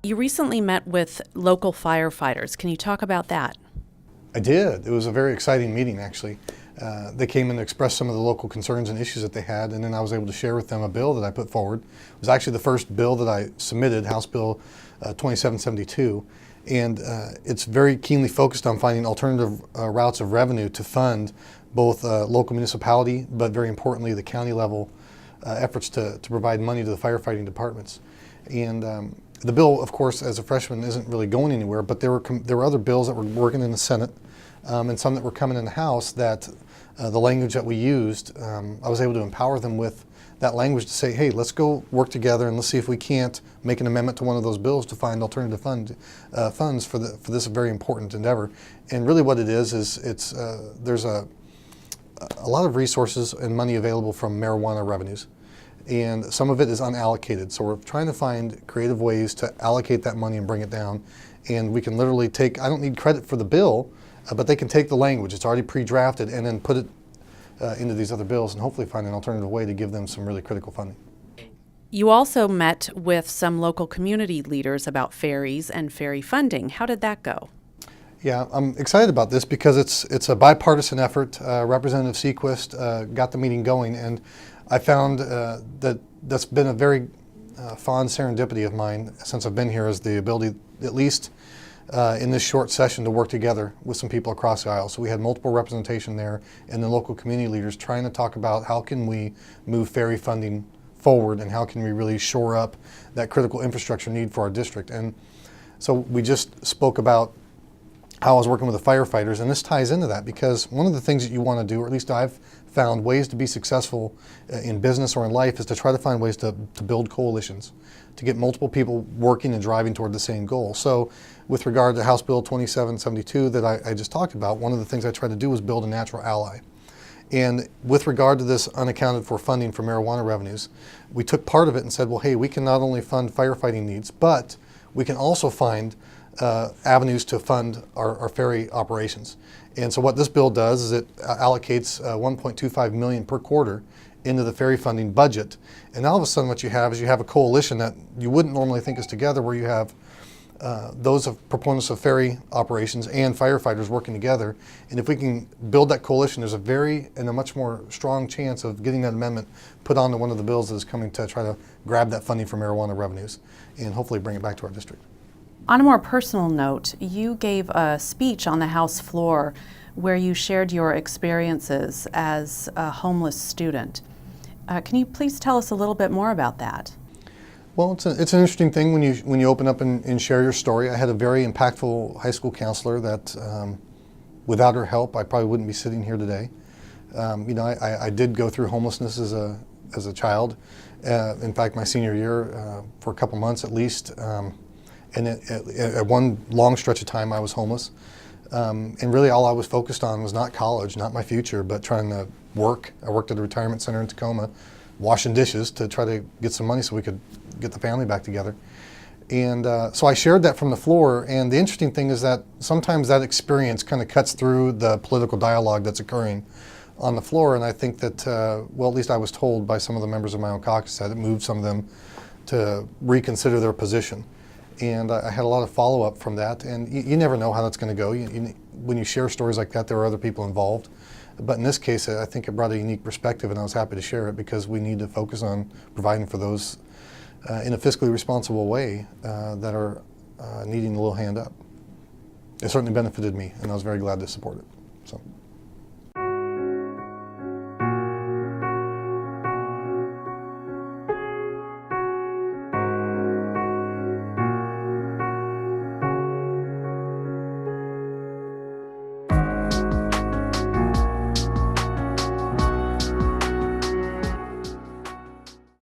You recently met with local firefighters. Can you talk about that? I did. It was a very exciting meeting, actually. They came in to express some of the local concerns and issues that they had, and then I was able to share with them a bill that I put forward. It was actually the first bill that I submitted, House Bill 2772, and it's very keenly focused on finding alternative routes of revenue to fund both local municipality, but very importantly, the county level efforts to provide money to the firefighting departments. And the bill, of course, as a freshman, isn't really going anywhere, but there were other bills that were working in the Senate and some that were coming in the House that the language that we used, I was able to empower them with that language to say, hey, let's go work together and let's see if we can't make an amendment to one of those bills to find alternative funds for this very important endeavor. And really what it is there's a lot of resources and money available from marijuana revenues. And some of it is unallocated. So we're trying to find creative ways to allocate that money and bring it down. And we can literally take, I don't need credit for the bill, but they can take the language, it's already pre-drafted, and then put it into these other bills and hopefully find an alternative way to give them some really critical funding. You also met with some local community leaders about ferries and ferry funding. How did that go? Yeah, I'm excited about this because it's a bipartisan effort. Representative Sequist got the meeting going, and I found that's been a very fond serendipity of mine since I've been here, is the ability, at least in this short session, to work together with some people across the aisle. So we had multiple representation there and the local community leaders trying to talk about how can we move ferry funding forward and how can we really shore up that critical infrastructure need for our district. And so we just spoke about how I was working with the firefighters, and this ties into that because one of the things that you want to do, or at least I've found ways to be successful in business or in life, is to try to find ways to build coalitions, to get multiple people working and driving toward the same goal. So with regard to House Bill 2772 that I just talked about, one of the things I tried to do was build a natural ally. And with regard to this unaccounted for funding for marijuana revenues, we took part of it and said, well, hey, we can not only fund firefighting needs, but we can also find avenues to fund our ferry operations. And so what this bill does is it allocates $1.25 million per quarter into the ferry funding budget. And all of a sudden what you have is you have a coalition that you wouldn't normally think is together, where you have those of proponents of ferry operations and firefighters working together. And if we can build that coalition, there's a much more strong chance of getting that amendment put onto one of the bills that is coming to try to grab that funding for marijuana revenues and hopefully bring it back to our district. On a more personal note, you gave a speech on the House floor where you shared your experiences as a homeless student. Can you please tell us a little bit more about that? Well, it's an interesting thing when you open up and share your story. I had a very impactful high school counselor that, without her help, I probably wouldn't be sitting here today. I did go through homelessness as a child. In fact, my senior year, for a couple months at least. And at one long stretch of time, I was homeless. And really all I was focused on was not college, not my future, but trying to work. I worked at a retirement center in Tacoma, washing dishes to try to get some money so we could get the family back together. And so I shared that from the floor. And the interesting thing is that sometimes that experience kind of cuts through the political dialogue that's occurring on the floor. And I think that, well, at least I was told by some of the members of my own caucus that it moved some of them to reconsider their position. And I had a lot of follow-up from that, and you never know how that's going to go. When you share stories like that, there are other people involved. But in this case, I think it brought a unique perspective, and I was happy to share it because we need to focus on providing for those in a fiscally responsible way that are needing a little hand up. It certainly benefited me, and I was very glad to support it. So.